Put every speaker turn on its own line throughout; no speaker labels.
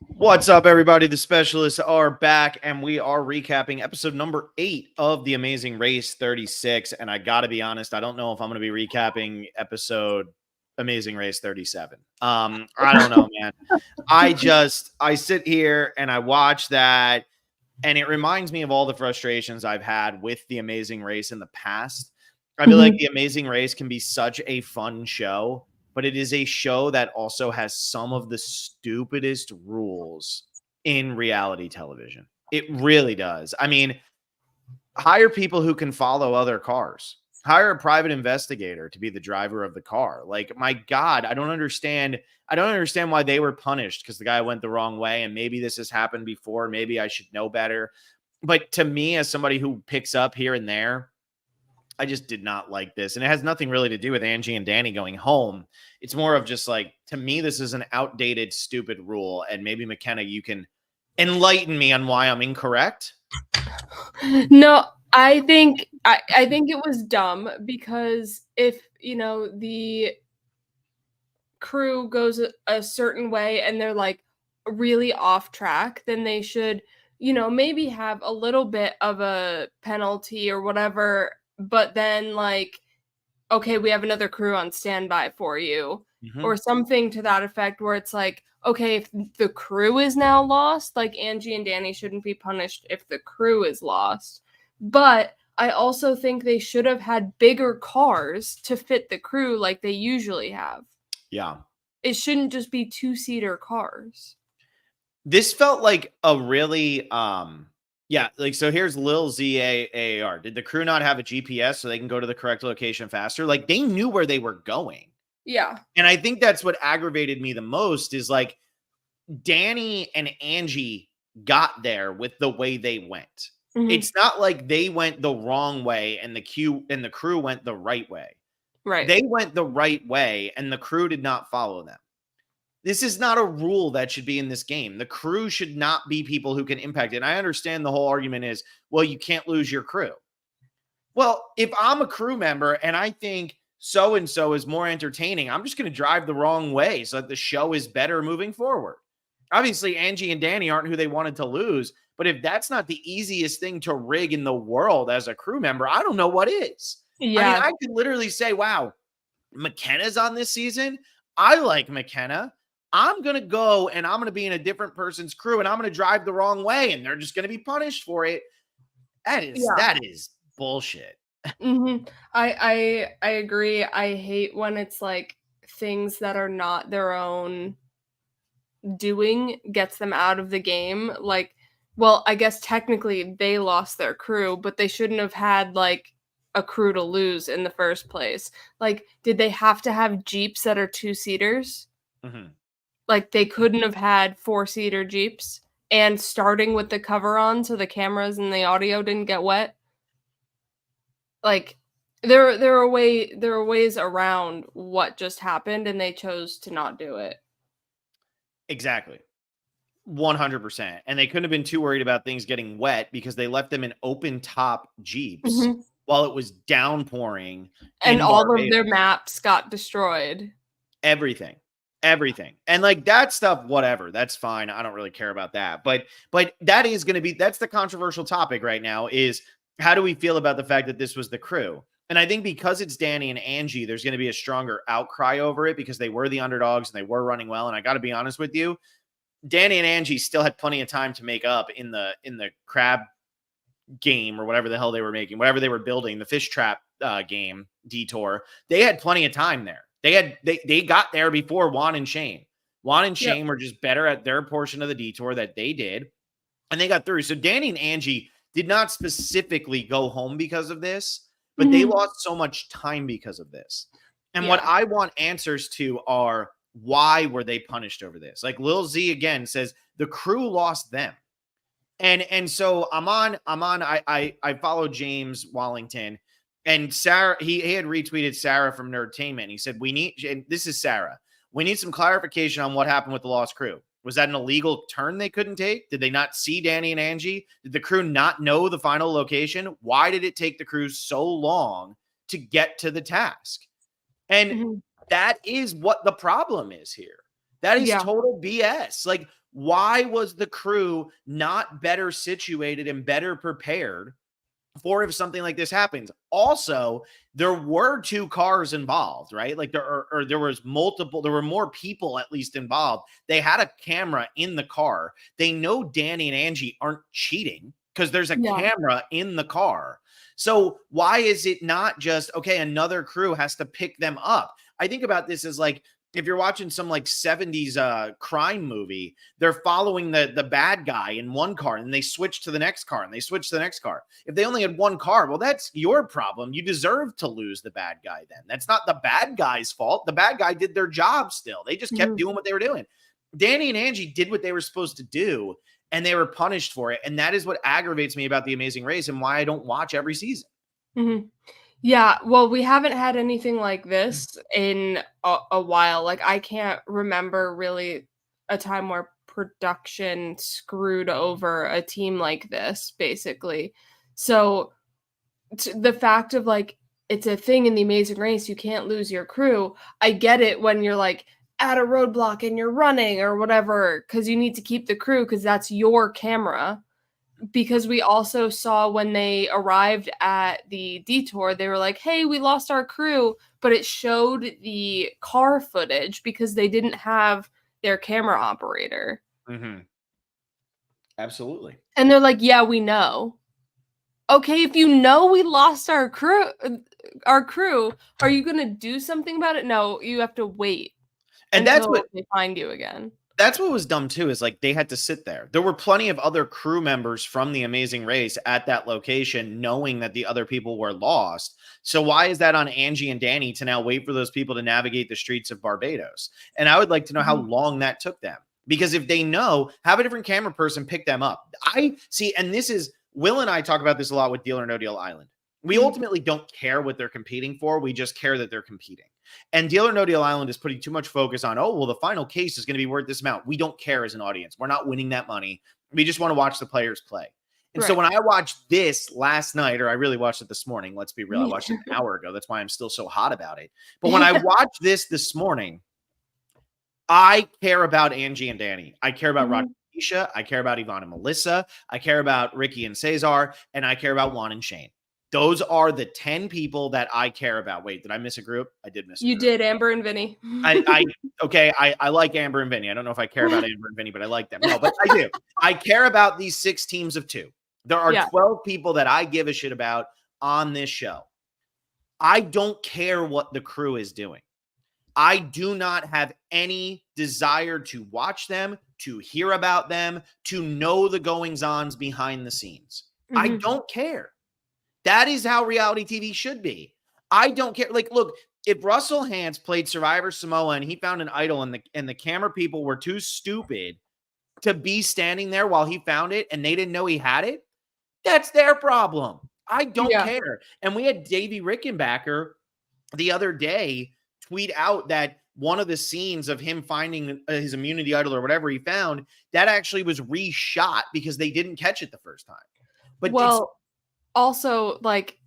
What's up, everybody? The specialists are back, and we are recapping episode number 8 of The Amazing Race 36. And I got to be honest, I don't know if I'm going to be recapping episode Amazing Race 37. I don't know, man. I sit here and I watch that, and it reminds me of all the frustrations I've had with The Amazing Race in the past. I feel like The Amazing Race can be such a fun show, but it is a show that also has some of the stupidest rules in reality television. It really does. I mean, hire people who can follow other cars. Hire a private investigator to be the driver of the car. Like, my God, I don't understand why they were punished because the guy went the wrong way. And maybe this has happened before. Maybe I should know better. But to me, as somebody who picks up here and there, I just did not like this. And it has nothing really to do with Angie and Danny going home. It's more of just like, to me, this is an outdated, stupid rule. And maybe McKenna, you can enlighten me on why I'm incorrect.
No, I think it was dumb because if, the crew goes a certain way and they're like really off track, then they should, maybe have a little bit of a penalty or whatever, but then like, okay, we have another crew on standby for you, or something to that effect, where it's like, okay, if the crew is now lost, like Angie and Danny shouldn't be punished if the crew is lost. But I also think they should have had bigger cars to fit the crew like they usually have.
Yeah.
It shouldn't just be 2-seater cars.
This felt like a really, yeah, like, so here's Lil ZAAR. Did the crew not have a GPS so they can go to the correct location faster? Like, they knew where they were going.
Yeah.
And I think that's what aggravated me the most is like Danny and Angie got there with the way they went. It's not like they went the wrong way and the crew went the right way.
Right.
They went the right way and the crew did not follow them. This is not a rule that should be in this game. The crew should not be people who can impact it. And I understand the whole argument is, well, you can't lose your crew. Well, if I'm a crew member and I think so-and-so is more entertaining, I'm just going to drive the wrong way so that the show is better moving forward. Obviously, Angie and Danny aren't who they wanted to lose. But if that's not the easiest thing to rig in the world as a crew member, I don't know what is.
Yeah.
I mean, I could literally say, wow, McKenna's on this season. I like McKenna. I'm going to go and I'm going to be in a different person's crew and I'm going to drive the wrong way and they're just going to be punished for it. That is bullshit.
I agree. I hate when it's like things that are not their own doing gets them out of the game. Like, well, I guess technically they lost their crew, but they shouldn't have had like a crew to lose in the first place. Like, did they have to have Jeeps that are 2-seaters? Like, they couldn't have had 4-seater Jeeps and starting with the cover on so the cameras and the audio didn't get wet. Like, there are ways around what just happened and they chose to not do it.
Exactly. 100%. And they couldn't have been too worried about things getting wet because they left them in open top Jeeps while it was downpouring.
And all of their maps got destroyed.
Everything. And like that stuff, whatever, that's fine. I don't really care about that. But that is going to be, that's the controversial topic right now is how do we feel about the fact that this was the crew? And I think because it's Danny and Angie, there's going to be a stronger outcry over it because they were the underdogs and they were running well. And I got to be honest with you, Danny and Angie still had plenty of time to make up in the crab game or whatever the hell they were making, whatever they were building, the fish trap game, Detour. They had plenty of time there. They got there before Juan and Shane. Juan and Shane were just better at their portion of the detour that they did, and they got through. So Danny and Angie did not specifically go home because of this, but they lost so much time because of this. And what I want answers to are, why were they punished over this? Like Lil Z again says, the crew lost them. And so I follow James Wallington. And Sarah, he had retweeted Sarah from Nerdtainment. He said, and this is Sarah, we need some clarification on what happened with the lost crew. Was that an illegal turn they couldn't take? Did they not see Danny and Angie? Did the crew not know the final location? Why did it take the crew so long to get to the task? And that is what the problem is here. That is
Yeah.
total BS. Like, why was the crew not better situated and better prepared for if something like this happens? Also, there were 2 cars involved, right? Like there was multiple, there were more people at least involved. They had a camera in the car. They know Danny and Angie aren't cheating because there's a
Yeah.
camera in the car. So why is it not just, okay, another crew has to pick them up? I think about this as like, if you're watching some like 70s crime movie, they're following the bad guy in one car and they switch to the next car and they switch to the next car. If they only had one car, well, that's your problem. You deserve to lose the bad guy then. That's not the bad guy's fault. The bad guy did their job still. They just kept
Mhm.
doing what they were doing. Danny and Angie did what they were supposed to do and they were punished for it. And that is what aggravates me about The Amazing Race and why I don't watch every season.
Mhm. Yeah, well, we haven't had anything like this in a while. Like, I can't remember really a time where production screwed over a team like this, basically. So, the fact of like it's a thing in The Amazing Race, you can't lose your crew. I get it when you're like at a roadblock and you're running or whatever because you need to keep the crew because that's your camera. Because we also saw when they arrived at the Detour, they were like, "Hey, we lost our crew," but it showed the car footage because they didn't have their camera operator.
Mm-hmm. Absolutely.
And they're like, "Yeah, we know." Okay, if you know we lost our crew, are you going to do something about it? No, you have to wait
And
until they find you again.
that's what was dumb too, is like they had to sit there. There were plenty of other crew members from The Amazing Race at that location, knowing that the other people were lost. So why is that on Angie and Danny to now wait for those people to navigate the streets of Barbados? And I would like to know how
Mhm.
long that took them. Because if they know, have a different camera person pick them up. I see, and this is Will and I talk about this a lot with Deal or No Deal Island. We
Mhm.
ultimately don't care what they're competing for. We just care that they're competing. And Deal or No Deal Island is putting too much focus on, oh, well, the final case is going to be worth this amount. We don't care as an audience. We're not winning that money. We just want to watch the players play. And so
Right.
when I watched this last night, or I really watched it this morning, let's be real, I
Me
watched
too.
it an hour ago. That's why I'm still so hot about it. But when I watched this morning, I care about Angie and Danny. I care about Roger
Mhm.
and Keisha. I care about Yvonne and Melissa. I care about Ricky and Cesar. And I care about Juan and Shane. Those are the 10 people that I care about. Wait, did I miss a group? I did miss a
You
group.
did, Amber and Vinny.
I okay, I like Amber and Vinny. I don't know if I care about Amber and Vinny, but I like them. No, but I do. I care about these 6 teams of 2. There are
Yeah.
12 people that I give a shit about on this show. I don't care what the crew is doing. I do not have any desire to watch them, to hear about them, to know the goings-ons behind the scenes. I
Mhm.
don't care. That is how reality TV should be. I don't care. Like, look, if Russell Hantz played Survivor Samoa and he found an idol and the camera people were too stupid to be standing there while he found it and they didn't know he had it, that's their problem. I don't
Yeah.
care. And we had Davey Rickenbacker the other day tweet out that one of the scenes of him finding his immunity idol or whatever he found, that actually was reshot because they didn't catch it the first time. But it's
Well, also, like,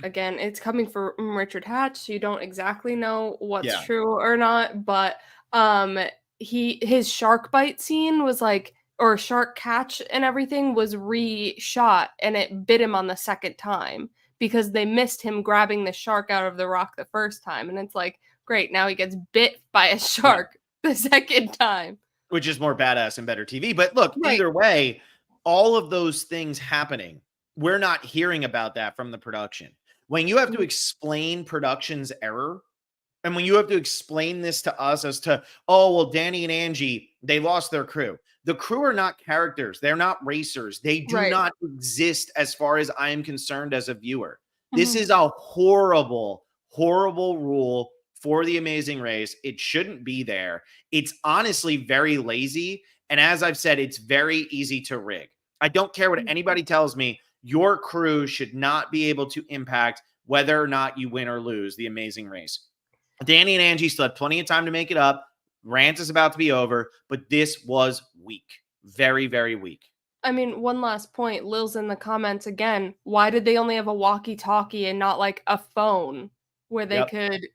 again, it's coming from Richard Hatch, so you don't exactly know what's
yeah.
true or not, but, um, his shark bite scene was, like or shark catch and everything was reshot, and it bit him on the second time because they missed him grabbing the shark out of the rock the first time, and it's like, great, now he gets bit by a
Yeah.
shark the second time.
Which is more badass and better TV. But look,
Right.
either way, all of those things happening, we're not hearing about that from the production. When you have to
Mhm.
explain production's error, and when you have to explain this to us as to, oh, well, Danny and Angie, they lost their crew. The crew are not characters. They're not racers. They do
Right.
not exist as far as I am concerned as a viewer. This
Mhm.
is a horrible, horrible rule for The Amazing Race. It shouldn't be there. It's honestly very lazy. And as I've said, it's very easy to rig. I don't care what
Mhm.
anybody tells me. Your crew should not be able to impact whether or not you win or lose The Amazing Race. Danny and Angie still had plenty of time to make it up. Rant is about to be over, but this was weak. Very, very weak.
I mean, one last point. Lil's in the comments again. Why did they only have a walkie-talkie and not like a phone where they
Yep.
could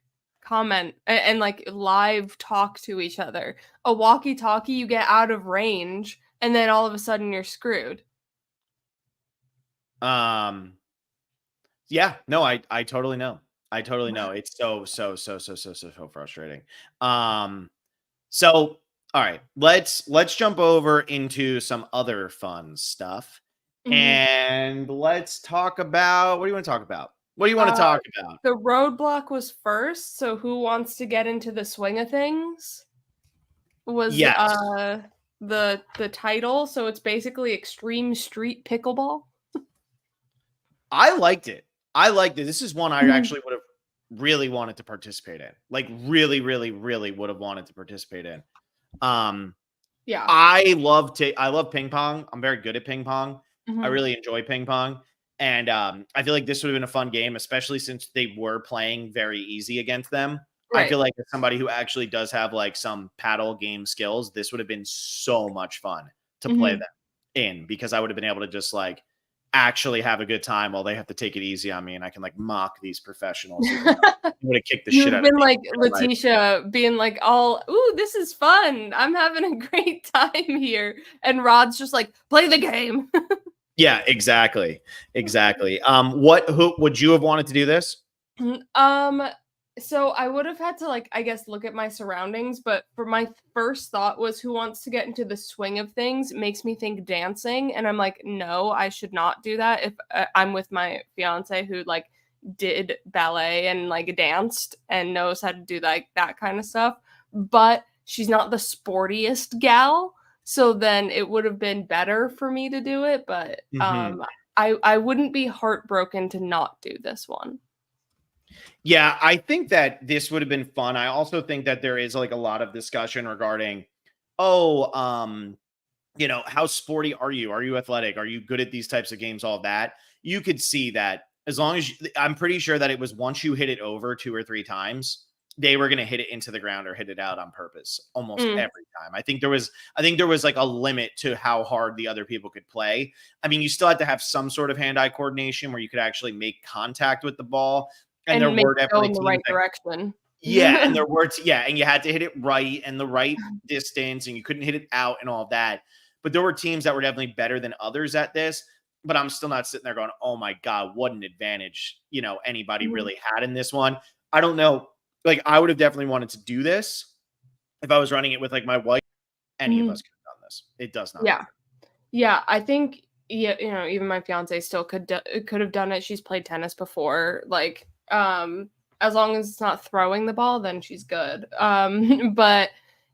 comment and like live talk to each other. A walkie-talkie, you get out of range, and then all of a sudden you're screwed.
Yeah, no, I totally know. I totally know. It's so frustrating. Um, so all right, let's jump over into some other fun stuff.
Mhm.
And let's talk about what do you want to talk about? What do you want to
Uh,
talk about?
the roadblock was first, so who wants to get into the swing of things was
Yes.
the title. So it's basically Extreme Street Pickleball.
I liked it. I liked it. This is one I
Mhm.
actually would have really wanted to participate in. Like really, really, really would have wanted to participate in. Um,
Yeah.
I love ping pong. I'm very good at ping pong. I
Mhm.
really enjoy ping pong. And I feel like this would have been a fun game, especially since they were playing very easy against them. I
Right.
feel like as somebody who actually does have like some paddle game skills, this would have been so much fun to play
Mhm.
them in because I would have been able to just like actually have a good time while they have to take it easy on me and I can like mock these professionals even though they would have kicked the shit
You've
out of
been
me
like
in real life.
Letitia being like all, "Ooh, this is fun. I'm having a great time here." And Rod's just like, "Play the game."
Yeah, exactly. Exactly. What who would you have wanted to do this?
Um, so I would have had to like, I guess, look at my surroundings, but for my first thought was who wants to get into the swing of things makes me think dancing, and I'm like, no, I should not do that. If I'm with my fiance who like did ballet and like danced and knows how to do like that kind of stuff, but she's not the sportiest gal, so then it would have been better for me to do it, but
Mhm.
I wouldn't be heartbroken to not do this one.
Yeah, I think that this would have been fun. I also think that there is like a lot of discussion regarding, oh, how sporty are you? Are you athletic? Are you good at these types of games? All that. You could see that as long as I'm pretty sure that it was once you hit it over 2 or 3 times, they were going to hit it into the ground or hit it out on purpose almost
Mm,
every time. I think there was like a limit to how hard the other people could play. I mean, you still had to have some sort of hand-eye coordination where you could actually make contact with the ball. And there
and make
were
it go
definitely
in the
teams
right
that
direction.
yeah, and there were yeah, and you had to hit it right and the right distance, and you couldn't hit it out and all of that. But there were teams that were definitely better than others at this. But I'm still not sitting there going, "Oh my god, what an advantage!" Anybody
Mhm,
really had in this one. I don't know. Like, I would have definitely wanted to do this if I was running it with like my wife. Any of us
mhm.
could have done this. It does not
Yeah.
matter.
Yeah, I think yeah, even my fiance still could have done it. She's played tennis before. Like, as long as it's not throwing the ball, then she's good. But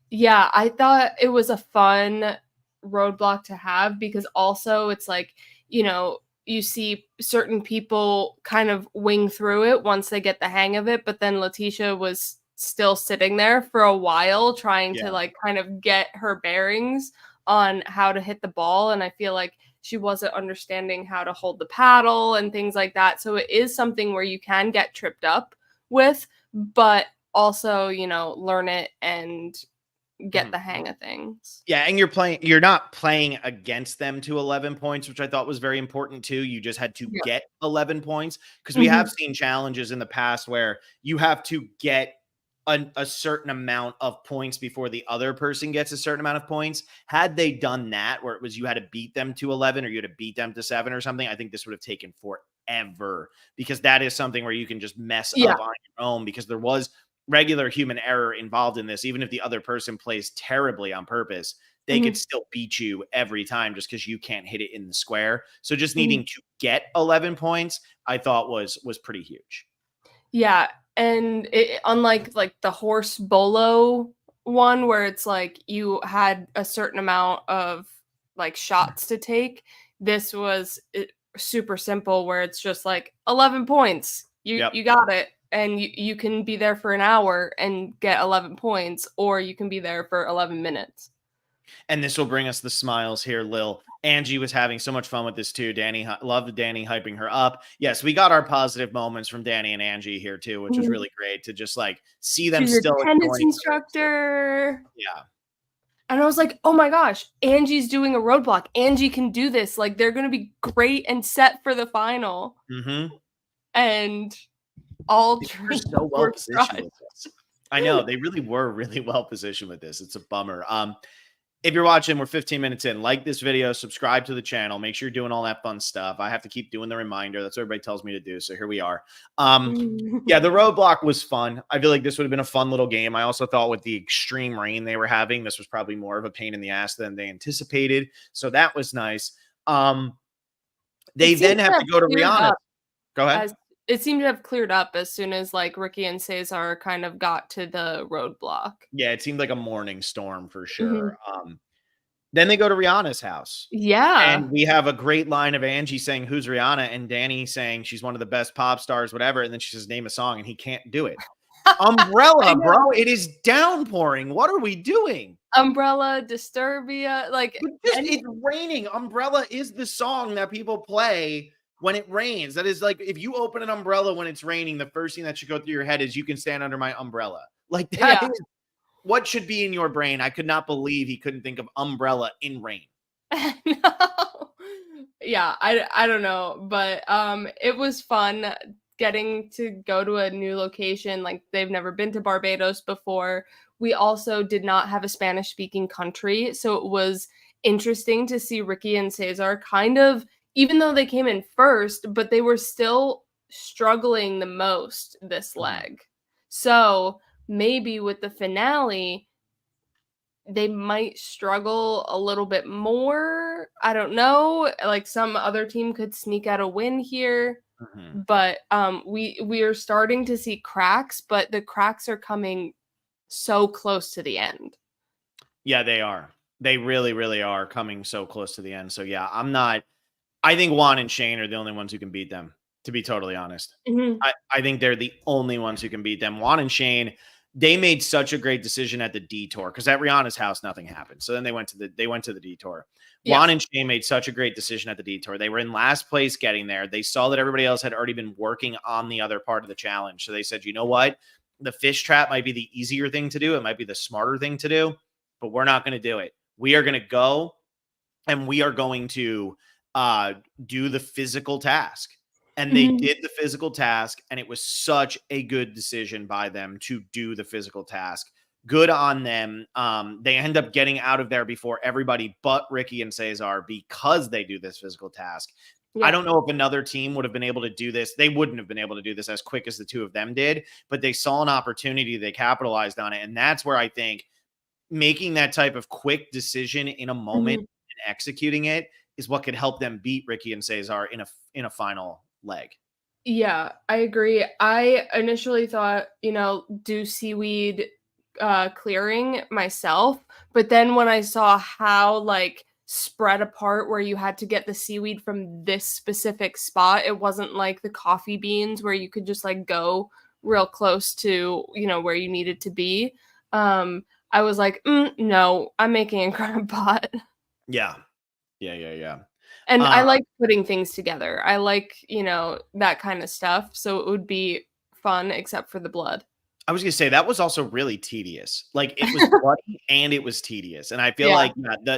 yeah, I thought it was a fun roadblock to have because also it's like, you see certain people kind of wing through it once they get the hang of it, but then Letitia was still sitting there for a while trying to
Yeah.
like kind of get her bearings on how to hit the ball, and I feel like she wasn't understanding how to hold the paddle and things like that. So it is something where you can get tripped up with, but also, learn it and get
Mhm.
the hang of things.
Yeah, and you're not playing against them to 11 points, which I thought was very important too. You just had to
Yeah.
get 11 points because we have
Mhm.
seen challenges in the past where you have to get a certain amount of points before the other person gets a certain amount of points. Had they done that, where it was you had to beat them to 11 or you had to beat them to 7 or something, I think this would have taken forever because that is something where you can just mess
Yeah.
up on your own because there was regular human error involved in this. Even if the other person plays terribly on purpose, they could
Mhm.
still beat you every time just because you can't hit it in the square. So just
Mhm.
needing to get 11 points, I thought was pretty huge.
Yeah, and unlike like the horse bolo one where it's like you had a certain amount of like shots to take, this was super simple where it's just like 11 points. You
Yep.
you got it, and you can be there for an hour and get 11 points, or you can be there for 11 minutes.
And this will bring us the smiles here, Lil. Angie was having so much fun with this too. Loved Danny hyping her up. Yes, we got our positive moments from Danny and Angie here too, which was
Mhm.
really great to just like see them
She's a
still
tennis
enjoying each other.
instructor.
Yeah.
And I was like, "Oh my gosh, Angie's doing a roadblock. Angie can do this. Like they're going to be great and set for the final."
Hmm.
And all
They were
trains
so well
were
positioned
crushed.
with this. I know they really were really well positioned with this. It's a bummer. If you're watching, we're 15 minutes in. Like this video, subscribe to the channel. Make sure you're doing all that fun stuff. I have to keep doing the reminder. That's what everybody tells me to do. So here we are. Yeah, the roadblock was fun. I feel like this would have been a fun little game. I also thought with the extreme rain they were having, this was probably more of a pain in the ass than they anticipated. So that was nice. They
It seems
then
to
have
have
to go to
cleared
Rihanna.
up
Go ahead.
as it seemed to have cleared up as soon as, like, Ricky and Cesar kind of got to the roadblock.
Yeah, it seemed like a morning storm for sure.
Mhm.
Then they go to Rihanna's house.
Yeah.
And we have a great line of Angie saying, "Who's Rihanna?" And Danny saying she's one of the best pop stars, whatever. And then she says, "Name a song," and he can't do it.
I
Umbrella,
know.
bro. It is downpouring. What are we doing?
Umbrella, Disturbia, like,
But just
any
it's raining. Umbrella is the song that people play when it rains. That is like if you open an umbrella when it's raining, the first thing that should go through your head is you can stand under my umbrella. Like that
yeah.
is what should be in your brain. I could not believe he couldn't think of umbrella in rain.
No. Yeah, I don't know, but, it was fun getting to go to a new location, like, they've never been to Barbados before. We also did not have a Spanish-speaking country, so it was interesting to see Ricky and Cesar kind of even though they came in first, but they were still struggling the most this
Mhm.
leg. So, maybe with the finale, they might struggle a little bit more. I don't know. Like some other team could sneak out a win here,
Mhm.
but we are starting to see cracks, but the cracks are coming so close to the end.
Yeah, they are. They really, really are coming so close to the end. So yeah, I'm not. I think Juan and Shane are the only ones who can beat them, to be totally honest.
Mhm.
I think they're the only ones who can beat them. Juan and Shane, they made such a great decision at the detour because at Rihanna's house nothing happened. So then they went to the detour.
Yeah.
Juan and Shane made such a great decision at the detour. They were in last place getting there. They saw that everybody else had already been working on the other part of the challenge. So they said, you know what? The fish trap might be the easier thing to do. It might be the smarter thing to do, but we're not going to do it. We are going to go and we are going to uh, do the physical task. And they
Mhm.
did the physical task, and it was such a good decision by them to do the physical task. Good on them. They end up getting out of there before everybody but Ricky and Cesar because they do this physical task. I
Yeah.
don't know if another team would have been able to do this. They wouldn't have been able to do this as quick as the two of them did, but they saw an opportunity. They capitalized on it. And that's where I think making that type of quick decision in a moment
Mhm.
and executing it is what could help them beat Ricky and Cesar in a final leg.
Yeah, I agree. I initially thought, do seaweed clearing myself, but then when I saw how like spread apart where you had to get the seaweed from this specific spot, it wasn't like the coffee beans where you could just like go real close to, where you needed to be. I was like, no, I'm making a crock pot.
Yeah. Yeah, yeah, yeah.
And I
Uh,
like putting things together. I like, that kind of stuff, so it would be fun except for the blood.
I was gonna say that was also really tedious. Like it was bloody and it was tedious. And I feel
Yeah.
like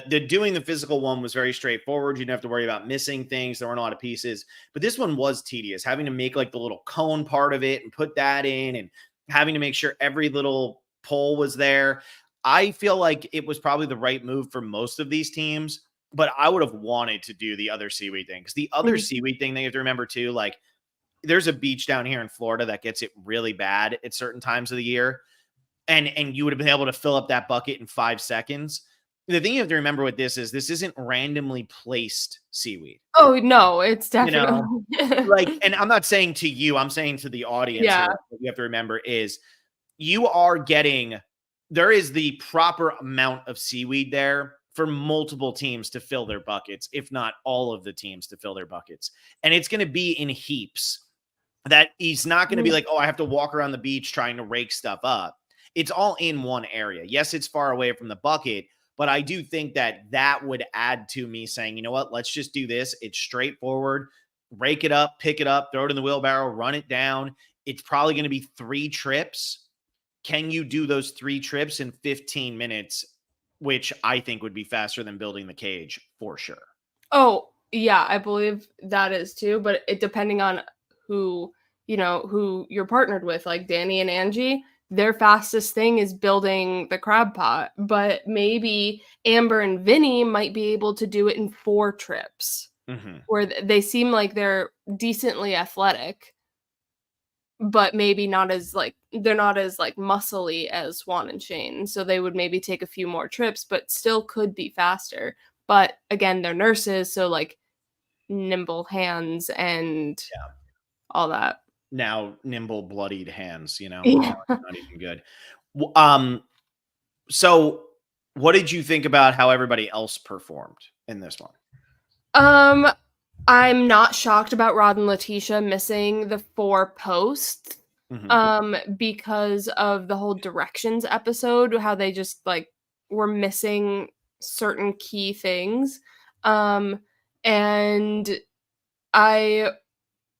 the doing the physical one was very straightforward. You didn't have to worry about missing things. There weren't a lot of pieces, but this one was tedious. Having to make like the little cone part of it and put that in, and having to make sure every little pole was there. I feel like it was probably the right move for most of these teams, but I would have wanted to do the other seaweed thing because the other
Mhm.
seaweed thing they have to remember too, like there's a beach down here in Florida that gets it really bad at certain times of the year. And you would have been able to fill up that bucket in 5 seconds. The thing you have to remember with this isn't randomly placed seaweed.
Oh, no, it's
You know,
definitely
like, and I'm not saying to you, I'm saying to the audience
Yeah.
here, what you have to remember is you are getting there is the proper amount of seaweed there for multiple teams to fill their buckets, if not all of the teams to fill their buckets. And it's going to be in heaps that he's not going to be
Mhm.
like, oh, I have to walk around the beach trying to rake stuff up. It's all in one area. Yes, it's far away from the bucket, but I do think that that would add to me saying, you know what, let's just do this. It's straightforward. Rake it up, pick it up, throw it in the wheelbarrow, run it down. It's probably going to be 3 trips. Can you do those 3 trips in 15 minutes, which I think would be faster than building the cage for sure?
Oh, yeah, I believe that is too, but it depending on who who you're partnered with, like Danny and Angie, their fastest thing is building the crab pot. But maybe Amber and Vinny might be able to do it in 4 trips, where they seem like they're decently athletic, but maybe not as like they're not as like muscly as Juan and Shane. So they would maybe take a few more trips, but still could be faster. But again, they're nurses, so like nimble hands and all that.
Now nimble bloodied hands,
Yeah.
not even good. So what did you think about how everybody else performed in this one?
I'm not shocked about Rod and Letitia missing the 4 posts. Because of the whole directions episode, how they just like were missing certain key things. And I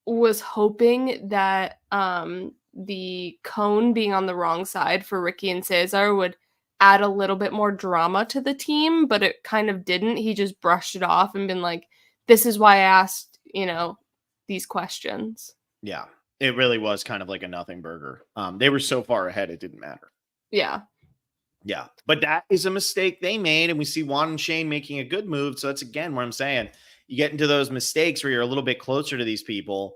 was hoping that the cone being on the wrong side for Ricky and Cesar would add a little bit more drama to the team, but it kind of didn't. He just brushed it off and been like, this is why I asked, these questions.
Yeah, it really was kind of like a nothing burger. They were so far ahead, it didn't matter.
Yeah.
Yeah, but that is a mistake they made, and we see Juan and Shane making a good move. So that's again what I'm saying. You get into those mistakes where you're a little bit closer to these people,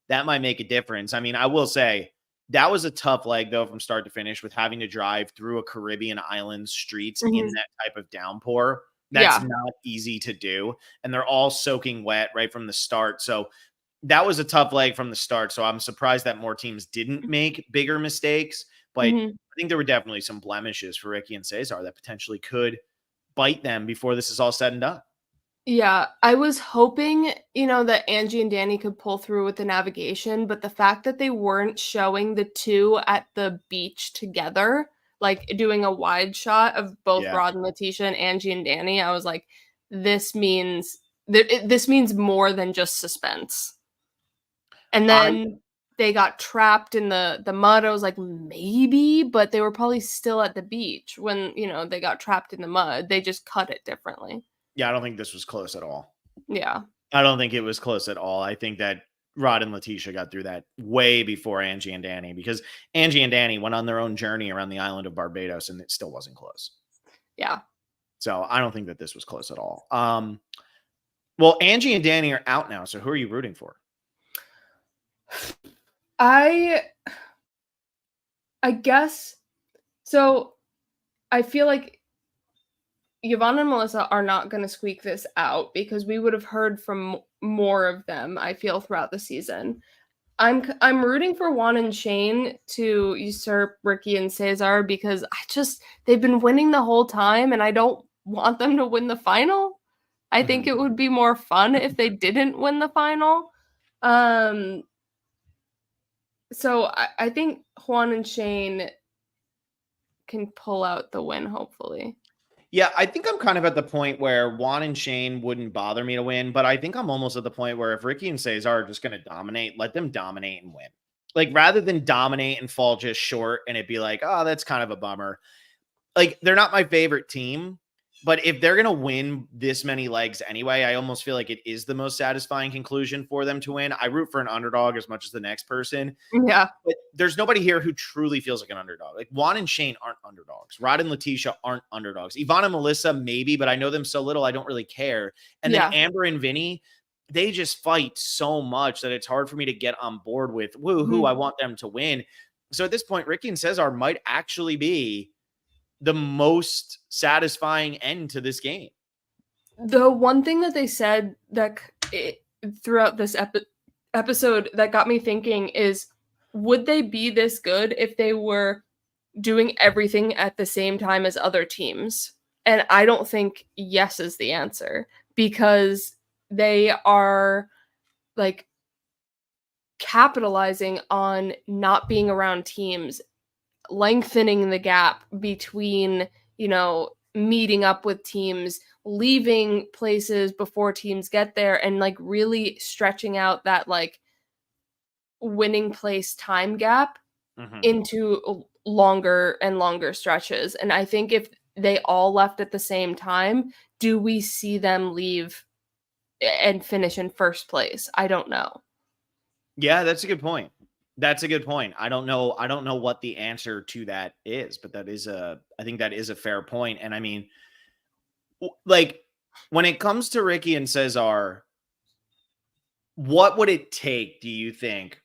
that might make a difference. I mean, I will say that was a tough leg though from start to finish with having to drive through a Caribbean island streets in that type of downpour. That's not easy to do, and they're all soaking wet right from the start. So that was a tough leg from the start. So I'm surprised that more teams didn't make bigger mistakes, but I think there were definitely some blemishes for Ricky and Cesar that potentially could bite them before this is all said and done.
Yeah, I was hoping, that Angie and Danny could pull through with the navigation, but the fact that they weren't showing the 2 at the beach together, like doing a wide shot of both Rod and Letitia and Angie and Danny, I was like, this means more than just suspense. And then they got trapped in the mud. I was like, maybe, but they were probably still at the beach when, they got trapped in the mud. They just cut it differently.
Yeah, I don't think this was close at all.
Yeah.
I don't think it was close at all. I think that Rod and Letitia got through that way before Angie and Danny, because Angie and Danny went on their own journey around the island of Barbados and it still wasn't close.
Yeah.
So I don't think that this was close at all. Well, Angie and Danny are out now. So who are you rooting for?
I guess so. I feel like Yvonne and Melissa are not going to squeak this out because we would have heard from more of them, I feel, throughout the season. I'm rooting for Juan and Shane to usurp Ricky and Cesar because they've been winning the whole time and I don't want them to win the final. I think it would be more fun if they didn't win the final. So I think Juan and Shane can pull out the win, hopefully.
Yeah, I think I'm kind of at the point where Juan and Shane wouldn't bother me to win, but I think I'm almost at the point where if Ricky and Cesar are just going to dominate, let them dominate and win. Like, rather than dominate and fall just short and it'd be like, oh, that's kind of a bummer. Like, they're not my favorite team, but if they're going to win this many legs anyway, I almost feel like it is the most satisfying conclusion for them to win. I root for an underdog as much as the next person.
Yeah.
But there's nobody here who truly feels like an underdog. Like Juan and Shane aren't underdogs. Rod and Letitia aren't underdogs. Yvonne and Melissa, maybe, but I know them so little, I don't really care. And then Amber and Vinny, they just fight so much that it's hard for me to get on board with woohoo. I want them to win. So at this point, Ricky and Cesar might actually be the most satisfying end to this game.
The one thing that they said that throughout this episode that got me thinking is, would they be this good if they were doing everything at the same time as other teams? And I don't think yes is the answer, because they are like capitalizing on not being around teams, lengthening the gap between, meeting up with teams, leaving places before teams get there, and like really stretching out that like winning place time gap into longer and longer stretches. And I think if they all left at the same time, do we see them leave and finish in first place? I don't know.
Yeah, that's a good point. That's a good point. I don't know. I don't know what the answer to that is, but I think that is a fair point. And I mean, like when it comes to Ricky and Cesar, what would it take, do you think,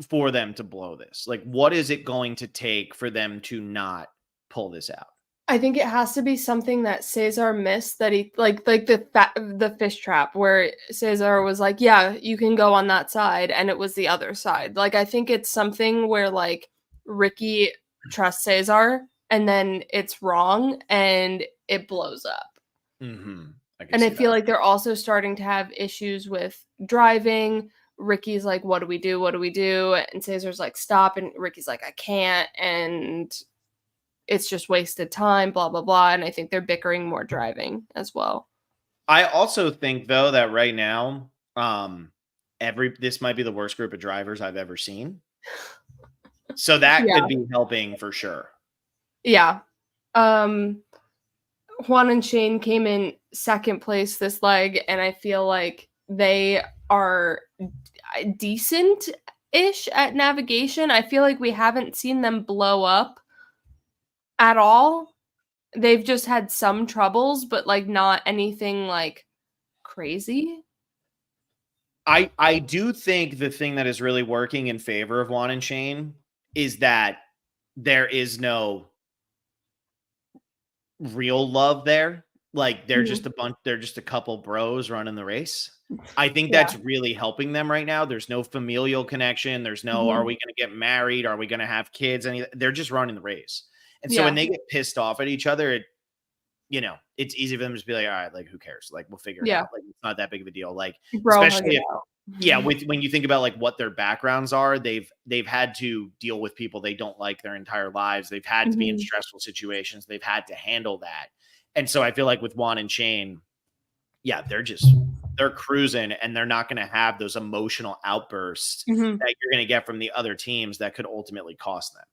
for them to blow this? Like, what is it going to take for them to not pull this out?
I think it has to be something that Cesar missed that he like the fish trap where Cesar was like, "Yeah, you can go on that side," and it was the other side. Like I think it's something where like Ricky trusts Cesar and then it's wrong and it blows up.
Mm-hmm. I can
And I
see
feel
that.
like they're also starting to have issues with driving. Ricky's like, "What do we do? What do we do?" And Cesar's like, "Stop," and Ricky's like, "I can't," and it's just wasted time, blah, blah, blah. And I think they're bickering more driving as well.
I also think though that right now, this might be the worst group of drivers I've ever seen. So that
Yeah.
could be helping for sure.
Yeah. Um, Juan and Shane came in second place this leg, and I feel like they are decent ish at navigation. I feel like we haven't seen them blow up at all. They've just had some troubles, but like not anything like crazy.
I do think the thing that is really working in favor of Juan and Shane is that there is no real love there. Like
Mhm.
they're just a couple bros running the race. I think
Yeah.
that's really helping them right now. There's no familial connection. There's no, are
Mhm.
we going to get married? Are we going to have kids? They're just running the race. And so when
Yeah.
they get pissed off at each other, it's easy for them to just be like, all right, like who cares? Like we'll figure it
Yeah.
out. Like it's not that big of a deal. Like,
Bro, hug
especially
it
if,
out.
yeah, with when you think about like what their backgrounds are, they've had to deal with people they don't like their entire lives. They've had to be in
Mhm.
stressful situations. They've had to handle that. And so I feel like with Juan and Shane, yeah, they're cruising and they're not going to have those emotional outbursts
Mhm.
that you're going to get from the other teams that could ultimately cost them.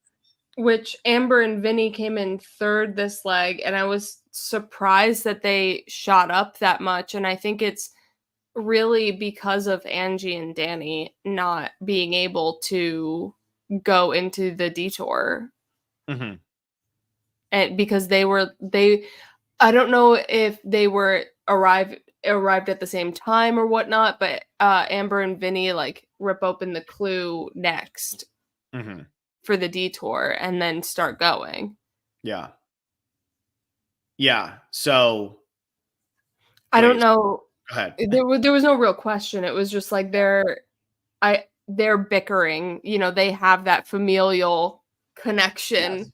Which Amber and Vinny came in third this leg, and I was surprised that they shot up that much. And I think it's really because of Angie and Danny not being able to go into the detour.
Mhm.
And because they I don't know if they were arrived at the same time or whatnot, but Amber and Vinny like rip open the clue next
Mhm.
for the detour and then start going.
Yeah. Yeah. So
I don't
please
know.
go ahead.
There was no real question. It was just like they're bickering. You know, they have that familial connection,
Yes.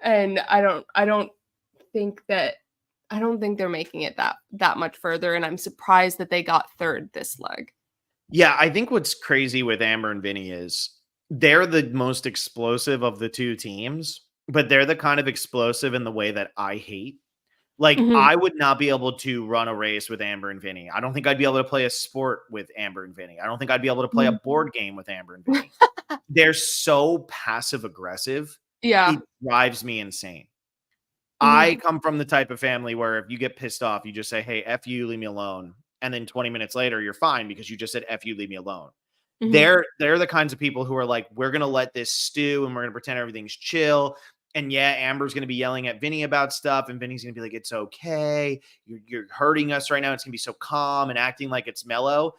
and think that I don't think they're making it that much further. And I'm surprised that they got third this leg.
Yeah, I think what's crazy with Amber and Vinny is they're the most explosive of the two teams, but they're the kind of explosive in the way that I hate. Like,
Mhm.
I would not be able to run a race with Amber and Vinny. I don't think I'd be able to play a sport with Amber and Vinny. I don't think I'd be able to play a
Mhm.
board game with Amber and Vinny. They're so passive aggressive.
Yeah.
It drives me insane. I
Mhm.
come from the type of family where if you get pissed off, you just say, "Hey, F you, leave me alone." And then 20 minutes later, you're fine because you just said, "F you, leave me alone."
Mhm.
They're the kinds of people who are like, "We're gonna let this stew and we're gonna pretend everything's chill." And yeah, Amber's gonna be yelling at Vinny about stuff, and Vinny's gonna be like, "It's okay. You're hurting us right now. It's gonna be so calm and acting like it's mellow."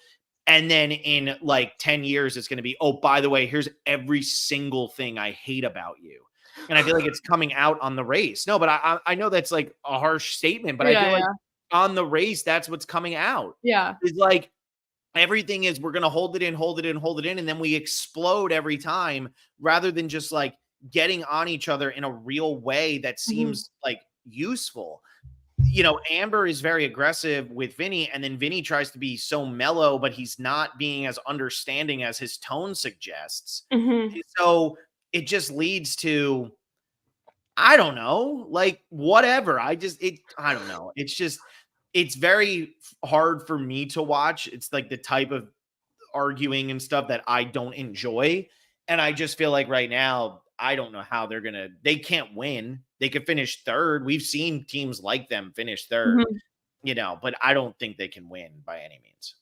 And then in like 10 years, it's gonna be, "Oh, by the way, here's every single thing I hate about you." And I feel like it's coming out on the race. No, but I know that's like a harsh statement, but I
Yeah,
feel like
yeah.
on the race, that's what's coming out.
Yeah.
It's like everything is we're going to hold it in, hold it in, hold it in. And then we explode every time rather than just like getting on each other in a real way that
Mhm.
seems like useful. Amber is very aggressive with Vinny, and then Vinny tries to be so mellow, but he's not being as understanding as his tone suggests.
Mhm.
So it just leads to, I don't know, like whatever. I don't know. It's very hard for me to watch. It's like the type of arguing and stuff that I don't enjoy. And I just feel like right now, I don't know how they can't win. They could finish third. We've seen teams like them finish third,
Mhm.
but I don't think they can win by any means.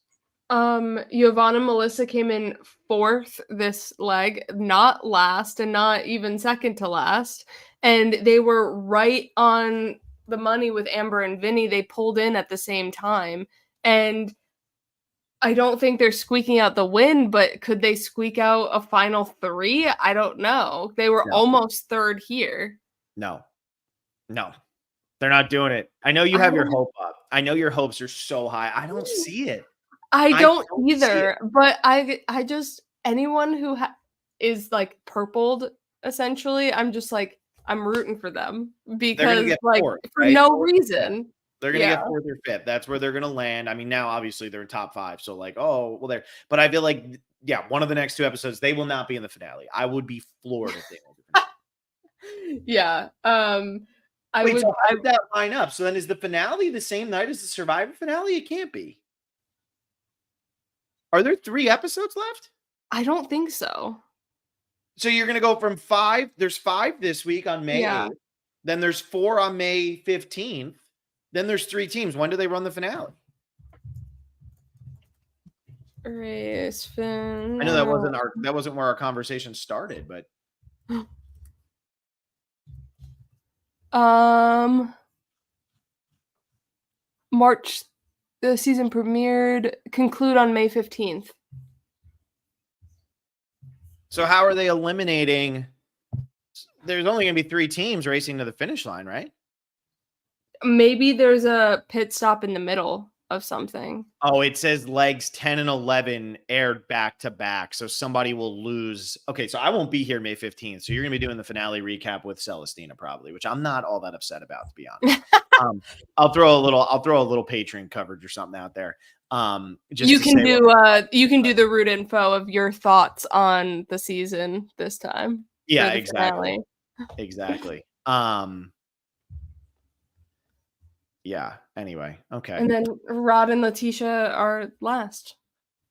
Giovanna and Melissa came in 4th this leg, not last and not even second to last. And they were right on the money with Amber and Vinny. They pulled in at the same time. And I don't think they're squeaking out the win, but could they squeak out a final 3? I don't know. They were
No.
almost 3rd here.
No. They're not doing it. I know you have your hope up. I know your hopes are so high. I don't see it.
I don't
see
either,
it.
but I just anyone who is like purpled essentially, I'm just like I'm rooting for them because
get
like
fourth,
for
right?
no
Fourth or
reason.
They're gonna
Yeah.
get 4th or 5th. That's where they're gonna land. I mean, now obviously they're in top 5, so like, oh well, there. But I feel like, yeah, one of the next 2 episodes they will not be in the finale. I would be floored if they were.
Yeah.
Wait, so how did that line up? So then is the finale the same night as the Survivor finale? It can't be. Are there 3 episodes left?
I don't think so.
So you're gonna go from 5. There's 5 this week on May 8th. Then there's 4 on May 15th. Then there's 3 teams. When do they run the finale?
Race finale.
I know that wasn't where our conversation started, but
March, the season premiered, conclude on May 15th.
So how are they eliminating? There's only going to be 3 teams racing to the finish line, right?
Maybe there's a pit stop in the middle of something.
Oh, it says legs 10 and 11 aired back to back. So somebody will lose. Okay, so I won't be here May 15th. So you're going to be doing the finale recap with Celestina probably, which I'm not all that upset about, to be honest. I'll throw a little Patreon coverage or something out there.
You can do the root info of your thoughts on the season this time.
Yeah, exactly. Exactly. Yeah. Anyway, okay.
And then Rod and Letitia are last.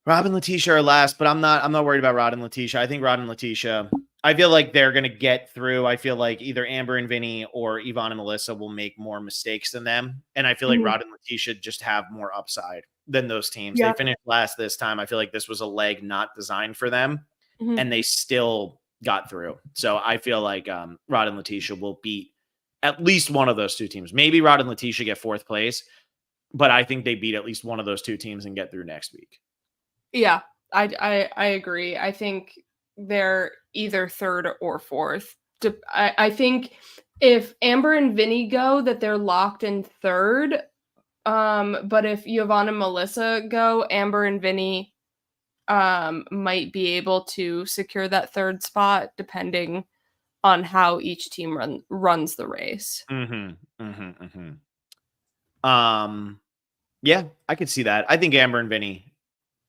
Rob and Letitia are last, but I'm not worried about Rod and Letitia. I think Rod and Letitia, I feel like they're gonna get through. I feel like either Amber and Vinny or Yvonne and Melissa will make more mistakes than them. And I feel like Rod and Letitia just have more upside than those teams.
Yeah.
They finished last this time. I feel like this was a leg not designed for them, and they still got through. So I feel like Rod and Letitia will beat at least one of those 2 teams. Maybe Rod and Letitia get 4th place, but I think they beat at least one of those 2 teams and get through next week.
Yeah, I agree. I think they're either 3rd or 4th. I think if Amber and Vinny go, that they're locked in 3rd. But if Giovanna and Melissa go, Amber and Vinny might be able to secure that 3rd spot depending on how each team runs the race.
Yeah, I could see that. I think Amber and Vinny,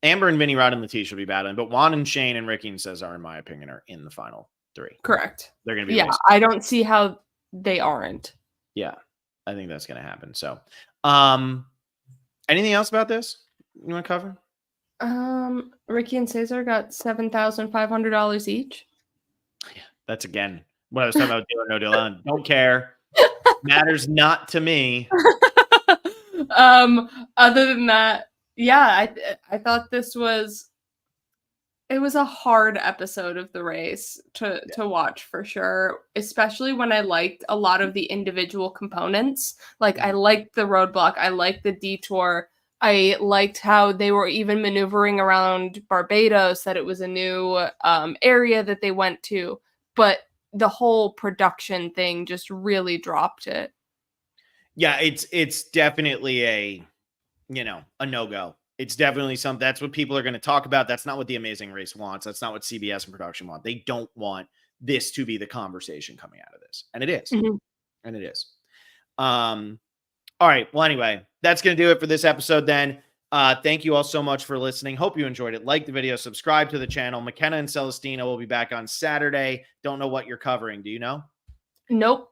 Rod and Letitia will be battling, but Juan and Shane and Ricky and Cesar, in my opinion, are in the final 3.
Correct.
They're going to be.
Yeah, I don't see how they aren't.
Yeah, I think that's going to happen. So, anything else about this you want to cover?
Ricky and Cesar got $7,500 each.
Yeah, that's again what I was talking about. Deal or no deal. Don't care. Matters not to me.
Other than that, yeah, I thought this was a hard episode of the race to watch for sure, especially when I liked a lot of the individual components. Like I liked the roadblock, I liked the detour, I liked how they were even maneuvering around Barbados, that it was a new area that they went to, but the whole production thing just really dropped it.
Yeah, it's definitely a no-go. It's definitely something that's what people are going to talk about. That's not what The Amazing Race wants. That's not what CBS and production want. They don't want this to be the conversation coming out of this. And it is. And it is. All right. Well, anyway, that's going to do it for this episode then. Thank you all so much for listening. Hope you enjoyed it. Like the video, subscribe to the channel. McKenna and Celestina will be back on Saturday. Don't know what you're covering. Do you know?
Nope.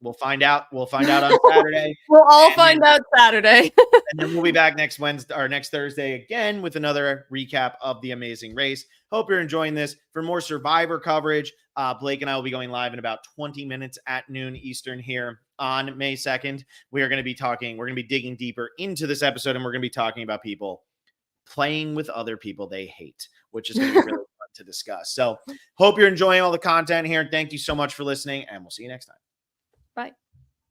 We'll find out. We'll find out on Saturday.
We'll all find out Saturday.
And then we'll be back next Wednesday or next Thursday again with another recap of The Amazing Race. Hope you're enjoying this. For more Survivor coverage, Blake and I will be going live in about 20 minutes at noon Eastern here on May 2nd. We're going to be digging deeper into this episode, and we're going to be talking about people playing with other people they hate, which is going to be really fun to discuss. So hope you're enjoying all the content here. Thank you so much for listening, and we'll see you next time.
Bye.